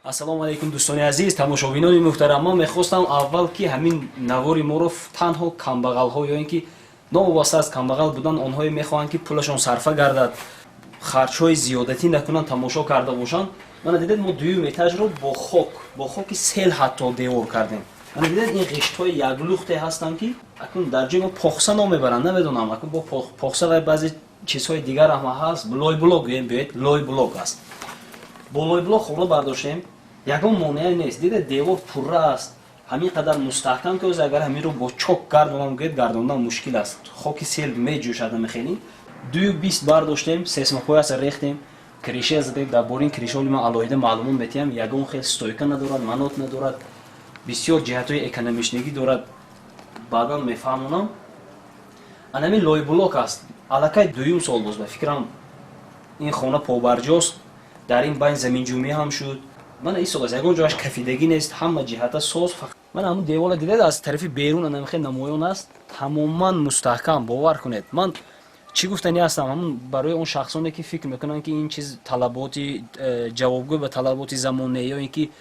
Ассалому алайкум дӯстони азиз, тамошобинони муҳтарам. Ман мехостам аввал ки ҳамин навори моро танҳо камбағалҳо ё ин ки новобаста аз камбағал будан онҳое мехоҳанд ки пулашон сарфа гардад, харчҳои зиёдатӣ накунанд, тамошо карда бошанд. Мана дидед мо дуюм этажро бо хоки сел ҳатто девор кардем. Мана дидед ин ғиштҳои яклухте ҳастанд ки акун дар ҷои мо похса ном мебаранд, намедонам акун бо похса ва баъзе чизҳои дигар ҳам ҳаст. Лойблок биёед, лойблок аст. Бо лойблок хона бардоштем. Ягон монеа нест. Диде девор пурра аст. Ҳамин қадар мустаҳкам ки оз агар ҳаминро бо чок гардонам гӯед гардондан мушкил аст. Хоки сел меҷӯшад намехелин. 2-20 бардоштем, сесмопояса рехтем. Криша задем, дар бори ин кришаоли ман алоҳида маълумот метиҳам. Ягон хел стойка надорад, манот надорад. Бисёр ҷиҳатҳои экономичнигӣ дорад. Баъдан мефаҳмонам. Анамин лойблок аст. Аллакай дуюм сол боз ба фикрам ин хона побарҷост. Дар ин байн заминҷӯмӣ ҳам шуд. Мана ин сол аст, ягон ҷояш кафидагӣ нест, ҳама ҷиҳата соз. Мана ҳамун девора дидед аз тарафи берун анамихел намоён аст, тамоман мустаҳкам, бовар кунед. Ман чӣ гуфтанӣ ҳастам, ҳамун барои он шахсоне ки фикр мекунанд ки ин чиз талаботи ҷавобгӯ ба талаботи замонеӣ ё ин ки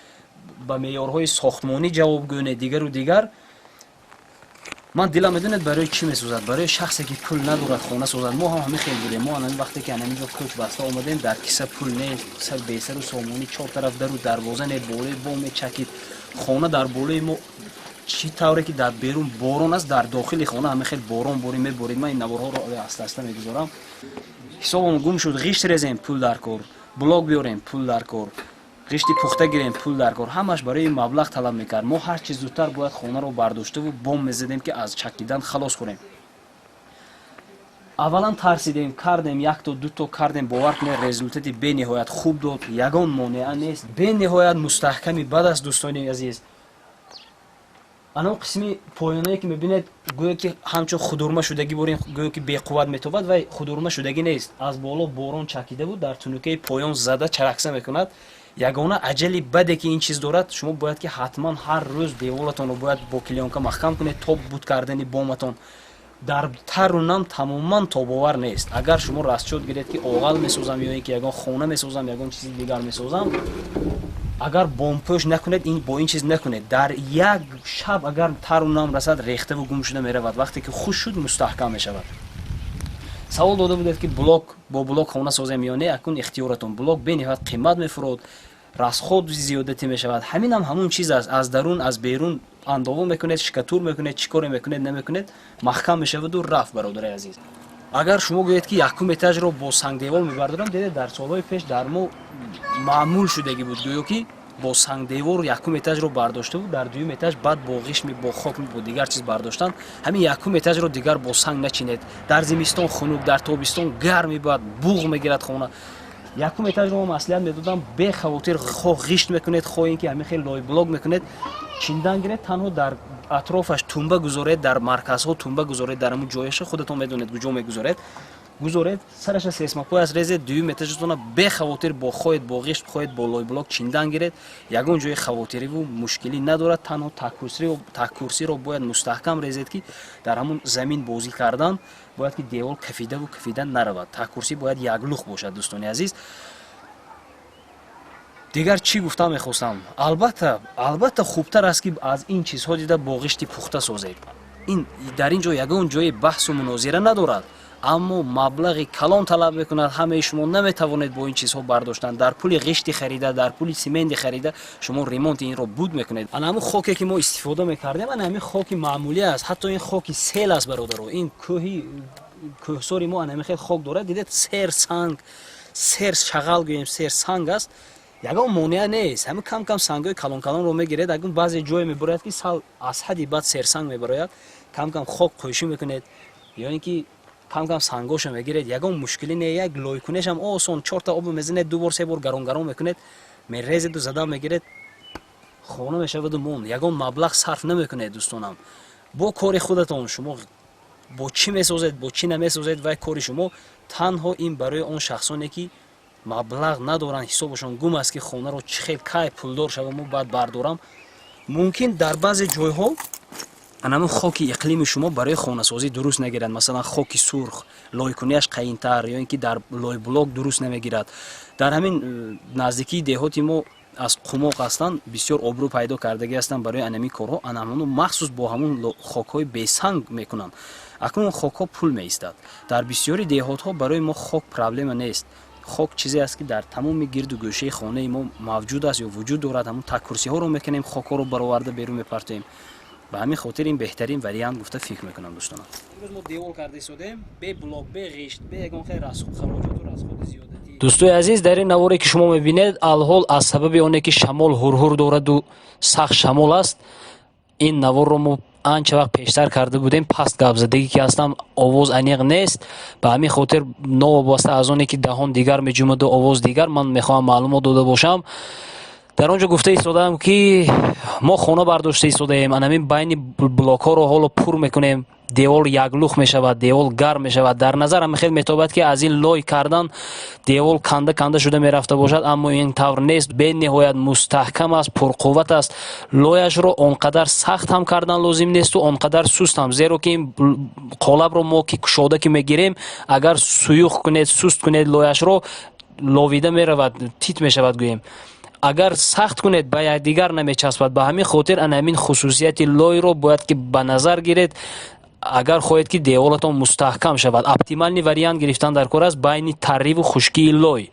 ба меъёрҳои сохтмонӣ ҷавобгӯ не дигару дигар. Ман дилам медонед барои чӣ месозад? Барои шахсе ки пул надорад хона созад. Мо ҳам ҳамин хел будем. Мо анами вақте ки анамиҷо кӯч баста омадем, дар киса пул нест, сар бесару сомонӣ, чор тараф дару дарвоза не, болои бом мечакид. Хона дар болои мо чӣ тавре ки дар берун борон аст, дар дохили хона ҳамин хел борон борӣ меборид. Ман ин наворҳоро аста мегузорам. Ҳисобам гум шуд, ғишт резем, пул дар кор, блок биёрем, пул дар кор. ғишти пухта гирем, пул дар кор. Ҳамаш барои маблағ талаб мекард. Мо ҳар чиз зудтар бояд хонаро бардоштаву бом мезадем ки аз чакидан халос кунем. Аввалан тарсидем, кардем, як то ду то кардем, бовар кунед результати бениҳоят хуб дод. Ягон монеа нест. Бениҳоят мустаҳками бад аст дӯстони азиз. Анон қисми поёнае ки мебинед гӯё ки ҳамчун худурма шудагӣ борин, гӯё ки беқувват метобад, вай худурма шудагӣ нест. Аз боло борон чакида буд, дар тунукаи поён зада чаракса мекунад. Ягона аҷали баде ки ин чиз дорад, шумо бояд ки ҳатман ҳар рӯз деворатонро бояд бо клеёнка маҳкам кунед то буд кардани боматон. Дар тару нам тамоман тобовар нест. Агар шумо расчёт гиред ки оғал месозам ё ин ки ягон хона месозам, ягон чизи дигар месозам, агар бомпӯш накунед, ин бо ин чиз накунед. Дар як шаб агар тару нам расад, рехтаву гум шуда меравад. Вақте ки хуш шуд, мустаҳкам мешавад. Савол дода будед ки блок бо блок хона созем ё не, акун ихтиёратон. Блок бениҳоят қимат мефурод, расход зиёдатӣ мешавад. Ҳаминам ҳамун чиз аст. Аз дарун, аз берун андово мекунед, шикатур мекунед, чӣ коре мекунед, намекунед, маҳкам мешаваду рафт, бародари азиз. Агар шумо гӯед ки якум этажро бо сангдевор мебардорам, дидед дар солҳои пеш дар мо маъмул шудагӣ буд, гӯё ки бо сангдевор якум этажро бардоштаву дар дуюм этаж баъд бо ғишми, бо хокми, бо дигар чиз бардоштан. Ҳамин якум этажро дигар бо санг начинед. Дар зимистон хунук, дар тобистон гарм мебад, буғ мегирад хона. Якум этажро маслиҳат медодам, бехавотир хоҳ ғишт мекунед, хоҳ ин ки ҳамин хел лойблок мекунед, чиндан гиред, танҳо дар атрофаш тумба гузоред, дар марказҳо тумба гузоред, дар ҳамун ҷояша худатон медонед куҷо мегузоред. Гузоред, сараша сесмопояс резед, дуюм этажатона бехавотир бо хоҳед бо ғишт, хоҳед бо лойблок чиндан гиред. Ягон ҷои хавотириву мушкилӣ надорад. Танҳо таккурсиро бояд мустаҳкам резед ки дар ҳамун замин бозӣ кардан бояд ки девор кафидаву кафида наравад. Таккурси бояд яклух бошад дӯстони азиз. Дигар чӣ гуфта мехостам? Албатта хубтар аст ки аз ин чизҳо дида бо ғишти пухта созед. Ин дар ин ҷо ягон ҷои баҳсу мунозира надорад. Аммо маблағи калон талаб мекунад. Ҳамаи шумо наметавонед бо ин чизҳо бардоштан. Дар пули ғишти харида, дар пули сименти харида шумо ремонти инро буд мекунед. Ана ҳамун хоке ки мо истифода мекардем, ана ҳамин хоки маъмулӣ аст. Ҳатто ин хоки сел аст, бародаро. Ин кӯҳсори мо ана ҳамин хел хок дорад. Дидед, сер санг, сер шағал гӯем, сер санг аст. Ягон монеа нест. Ҳамин кам сангҳои калон-калонро мегиред. Агар баъзе ҷое мебарояд ки сал аз ҳадди бад серсанг мебарояд, кам хок қӯшӣ мекунед ё ин ки кам сангошо мегиред. Ягон мушкилӣ не. Як лойкунешам осон, 4 та обу мезанед, 2 бор 3 бор гарон мекунед, мерезеду зада мегиред, хона мешаваду мон. Ягон маблағ сарф намекунед дӯстонам. Бо кори худатон шумо бо чӣ месозед, бо чӣ намесозед, вай кори шумо. Танҳо ин барои он шахсоне ки маблағ надоранд, ҳисобашон гум аст ки хонаро чӣ хел кай пулдор шавам мо баъд бардорам. Мумкин дар баъзе ҷойҳо анамун хоки иқлими шумо барои хонасозӣ дуруст нагирад. Масалан, хоки сурх, лойкуниаш қайинтар ё ин ки дар лойблок дуруст намегирад. Дар ҳамин наздикии деҳоти мо аз қумоқ ҳастанд бисёр обрӯ пайдо кардагӣ ҳастанд барои анами корҳо анамону махсус бо ҳамун хокҳои бесанг мекунанд. акнун хокҳо пул меистад. дар бисёри деҳотҳо барои мо хок проблема нест. хок чизе аст ки дар тамоми гирду гӯшаи хонаи мо мавҷуд аст ё вуҷуд дорад. ҳамун таккурсиҳоро мекунем, хокҳоро бароварда берун мепартоем. ба ҳамин хотир ин беҳтарин вариант гуфта фикр мекунам дӯстона. имрӯз мо девор карда истодем бе блок, бе ғишт, бе ягон хел хароҷоту расходи зиёдати. дӯстои азиз, дар ин наворе ки шумо мебинед, алҳол аз сабаби оне ки шамол ҳурҳур дораду сахт шамол аст, ин наворро мо анча вақт пештар карда будем. паст гапзадагӣ ки ҳастам, овоз аниқ нест. ба ҳамин хотир новобаста аз оне ки даҳон дигар меҷумаду овоз дигар, ман мехоҳам маълумот дода бошам. дар он ҷо гуфта истодаам ки мо хона бардошта истодаем, анамин байни блокҳоро ҳоло пур мекунем, девор яклух мешавад, девор гарм мешавад. дар назарам хел метобад ки аз ин лой кардан девор канда канда шуда мерафта бошад, аммо ин тавр нест. бениҳоят мустаҳкам аст, пурқувват аст. лояшро он қадар сахт ҳам кардан лозим несту он қадар суст ҳам, зеро ки ин қолабро мо ки кушода ки мегирем, агар суюх кунед, суст кунед лояшро, ловида меравад, тит мешавад гӯем. агар сахт кунед ба якдигар намечаспад. ба ҳамин хотир анамин хусусияти лойро бояд ки ба назар гиред агар хоҳед ки деворатон мустаҳкам шавад. оптимальни вариант гирифтан дар кор аст байни тарриву хушкии лой.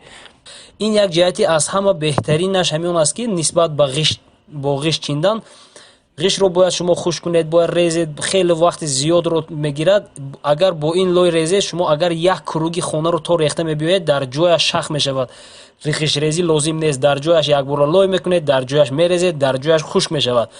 ин як ҷиҳати аз ҳама беҳтаринаш ҳамин аст ки нисбат ба бо ғишт чиндан, ғиштро бояд шумо хушк кунед, бояд резед, хеле вақти зиёдро мегирад. агар бо ин лой резед, шумо агар як круги хонаро то рехта мебиёед, дар ҷояш шах мешавад. ғиштрезӣ лозим нест. дар ҷояш якбора лой мекунед, дар ҷояш мерезед, дар ҷояш хушк мешавад.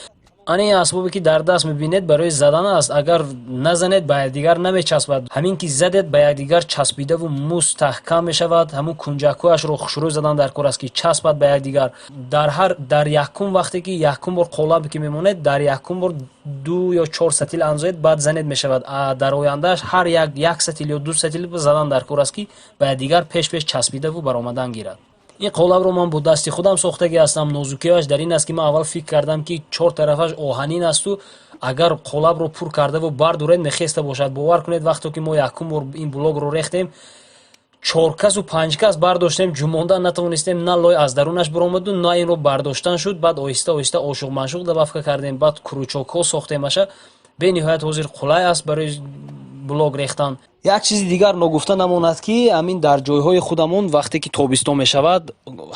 ани асбобе ки дар даст мебинед барои задан аст. агар назанед ба якдигар намечаспад. ҳамин ки задед ба якдигар часпидаву мустаҳкам мешавад. ҳамун кунҷакҳояшро хушрӯй задан дар кор аст ки часпад ба якдигар. дар якум вақте ки якум бор қолабе ки мемонед, дар якум бор 2 ё 4 сатил анзоед, баъд занед мешавад. дар ояндааш ҳар як сатил ё 2 сатил задан дар кор аст ки ба якдигар пеш часпидаву баромадан гирад. ин қолабро ман бо дасти худам сохтагӣ ҳастам. нозукиаш дар ин аст ки ман аввал фикр кардам ки 4 тарафаш оҳанин асту агар қолабро пур кардаву бардоред мехеста бошад. бовар кунед вақто ки мо якум бор ин блогро рехтем, 4 касу 5 кас бардоштем, ҷумондан натавонистем, на лой аз дарунаш баромаду, на инро бардоштан шуд. баъд оҳиста оҳиста ошуқ-машуқ добавка кардем, баъд кручокҳо сохтем. аша бениҳоят ҳозир қулай аст барои блок рехтан. як чизи дигар ногуфта намонад ки амин дар ҷойҳои худамон вақте ки тобистон мешавад,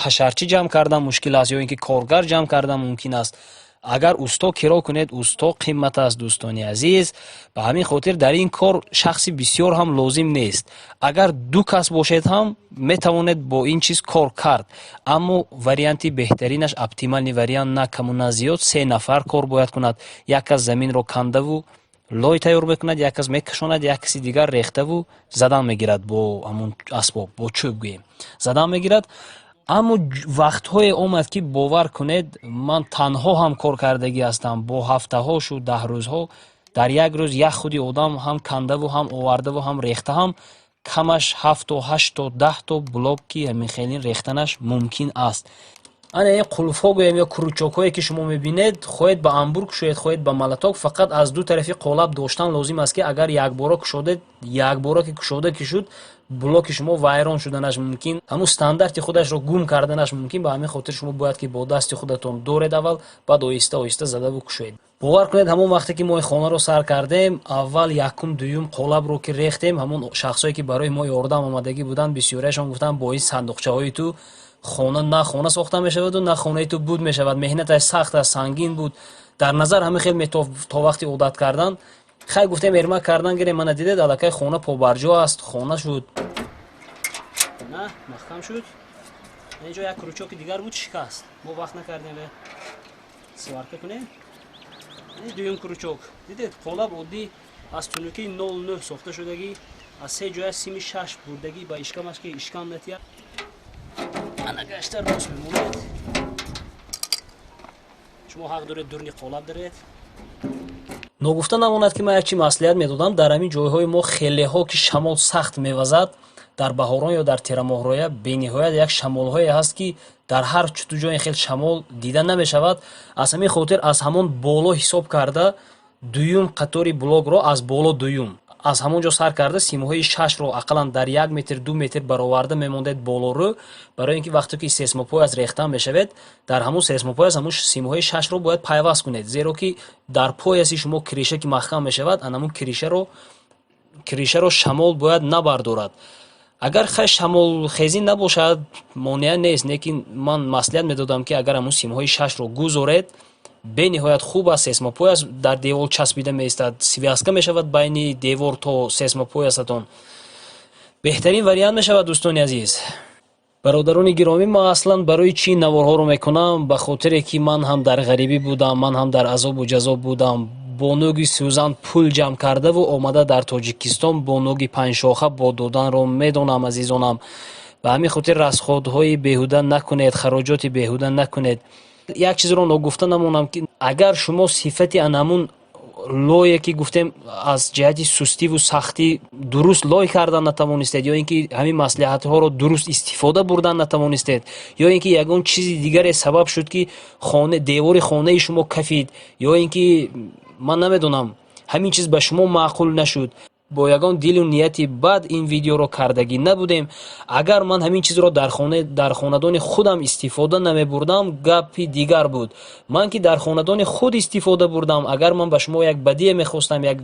ҳашарчӣ ҷамъ кардан мушкил аст ё ин ки коргар ҷамъ кардан мумкин аст. агар усто киро кунед, усто қимат аст дӯстони азиз. ба ҳамин хотир дар ин кор шахси бисёр ҳам лозим нест. агар 2 кас бошед ҳам метавонед бо ин чиз кор кард. аммо варианти беҳтаринаш, оптимальни вариант, на каму на зиёд 3 нафар кор бояд кунад. як кас заминро кандаву лой тайёр мекунад, як кас мекашонад, як каси дигар рехтаву задан мегирад бо ҳамун асбоб, бо чӯб гӯем задан мегирад. аммо вақтҳое омад ки бовар кунед, ман танҳо ҳам кор кардагӣ ҳастам. бо ҳафтаҳошу 10 рӯзҳо дар як рӯз як худи одам ҳам кандаву ҳам овардаву ҳам рехта ҳам камаш 7 то 8 то 10 то блок ки ҳамин хелин рехтанаш мумкин аст. ана ин қулфҳо гӯем ё кручокҳое ки шумо мебинед, хоҳед ба амбур кушоед, хоҳед ба молоток, фақат аз ду тарафи қолаб доштан лозим аст ки агар якбора кушодед, якбора ки кушода ки шуд, блоки шумо вайрон шуданаш мумкин, ҳамун стандарти худашро гум карданаш мумкин. ба ҳамин хотир шумо бояд ки бо дасти худатон доред аввал, баъд оҳиста оҳиста задаву кушоед. бовар кунед ҳамон вақте ки мо ин хонаро сар кардем, аввал якум дуюм қолабро ки рехтем, ҳамун шахсое ки барои мо ёрдам омадагӣ буданд, бисёриашон гуфтанд бо ин сандуқчаҳои ту на хона сохта мешаваду на хонаи ту буд мешавад. меҳнаташ сахт аст, сангин буд. дар назар ҳамин хел метофт то вақти одат кардан. хай гуфтем эрмак кардан гирем, мана дидед аллакай хона побарҷо аст, хона шуд. на маҳкам шуд. инҷо як кручоки дигар буд, шикаст. мо вақт накардем сварка кунем. ин дуюм кручок. дидед қолаб оддӣ аз тунуки 09 сохта шудагӣ, аз се ҷоя сими 6 бурдагӣ ба ишкамаш ки ишкам натия. ана гашта рост мемонед. шумо ҳақ доред дурни қолаб даред. ногуфта намонад ки ман як чи маслиҳат медодам. дар ҳамин ҷойҳои мо хелеҳо ки шамол сахт мевазад, дар баҳорон ё дар тирамоҳроя бениҳоят як шамолҳое ҳаст ки дар ҳар чуту ҷое хел шамол дида намешавад. аз ҳамин хотир аз ҳамон боло ҳисоб карда дуюм қатори блокро аз боло дуюм аз ҳамон ҷо сар карда симҳои 6-ро ақаллан дар 1 метр 2 метр бароварда мемондед болорӯ, барои ин ки вақте ки сесмопояс рехта мешавед, дар ҳамон сесмопояс ҳамон симҳои 6-ро бояд пайваст кунед, зеро ки дар пояси шумо кириша ки маҳкам мешавад, анамон киришаро шамол бояд набардорад. агар шамолхезӣ набошад, монеа нест, лекин ман маслиҳат медодам ки агар ҳамон симҳои 6-ро гузоред, бениҳоят хуб аст. Сесмопояс дар девор часпида меистад, связка мешавад байни девор то сесмопоясатон. беҳтарин вариант мешавад. Дӯстони азиз, бародарони гиромӣ, ман аслан барои чӣ наворҳоро мекунам? Ба хотире ки ман ҳам дар ғарибӣ будам, ман ҳам дар азобу ҷазоб будам. Бо нӯги сӯзан пул ҷамъ кардаву омада дар Тоҷикистон бо нӯги панҷшоха бо доданро медонам азизонам. Ба ҳамин хотир расходҳои беҳуда накунед, хароҷоти беҳуда накунед. як чизро ногуфта намонам ки агар шумо сифати анамун лое ки гуфтем аз ҷиҳати сустиву сахтӣ дуруст лой кардан натавонистед, ё ин ки ҳамин маслиҳатҳоро дуруст истифода бурдан натавонистед, ё ин ки ягон чизи дигаре сабаб шуд ки девори хонаи шумо кафид, ё ин ки ман намедонам ҳамин чиз ба шумо маъқул нашуд, бо ягон дилу нияти бад ин видеоро кардагӣ набудем. Агар ман ҳамин чизро дар хонадони худам истифода намебурдам, гапи дигар буд. Ман ки дар хонадони худ истифода бурдам, агар ман ба шумо як бадие мехостам, як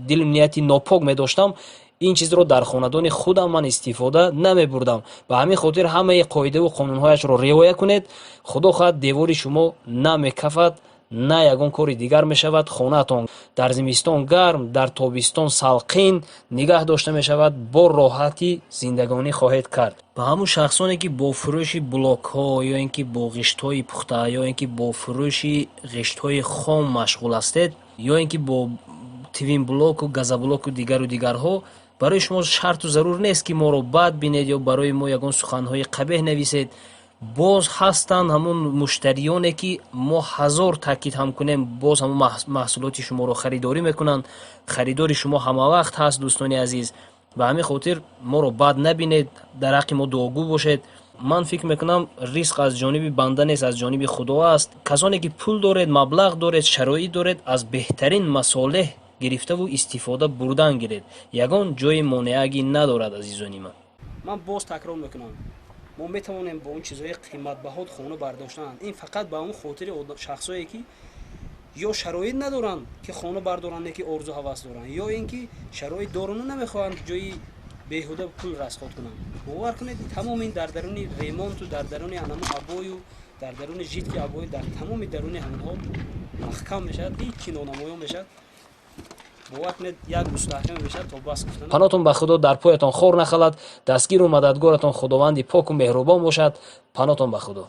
дилу нияти нопок медоштам, ин чизро дар хонадони худам ман истифода намебурдам. Ба ҳамин хотир ҳамаи қоидаву қонунҳояшро риоя кунед. худо хоҳад девори шумо намекафад, на ягон кори дигар мешавад. хонаатон дар зимистон гарм, дар тобистон салқин нигаҳ дошта мешавад, бо роҳатӣ зиндагонӣ хоҳед кард. ба ҳамун шахсоне ки бо фурӯши блокҳо, ё ин ки бо ғиштҳои пухта, ё ин ки бо фурӯши ғиштҳои хом машғул ҳастед, ё ин ки бо твин блоку газаблоку дигарҳо, барои шумо шарту зарур нест ки моро бад бинед ё барои мо ягон суханҳои қабеҳ нависед. боз ҳастанд ҳамон муштариёне ки мо ҳазор таъкид ҳам кунем, боз ҳамон маҳсулоти шуморо харидорӣ мекунанд. харидори шумо ҳамавақт ҳаст. дӯстони азиз, ба ҳамин хотир моро бад набинед, дар ҳаққи мо дуогӯ бошед. ман фикр мекунам ризқ аз ҷониби банда нест, аз ҷониби худо аст. касоне ки пул доред, маблағ доред, шароит доред, аз беҳтарин масолеҳ гирифтаву истифода бурдан гиред. ягон ҷои монеагӣ надорад. азизони ман боз такрор мекунам, мо метавонем бо он чизҳои қиматбаҳо хона бардоштан. ин фақат ба он хотири шахсое ки ё шароит надоранд ки хона бардоранд, не ки орзу ҳавас доранд, ё ин ки шароит доранд намехоҳанд ҷои беҳуда пул расход кунанд. бовар кунед, тамоми дар даруни ремонту дар даруни анаму абою дар даруни жидки абою дар тамоми даруни ҳамонҳо маҳкам мешавад, ҳеҷ чӣ нонамоё мешавад. бовар кунед, як мустаҳкам мешавад то бас гуфтан. панотон ба худо, дар поятон хор нахалад. дастгиру мададгоратон худованди поку меҳрубон бошад. панотон ба худо.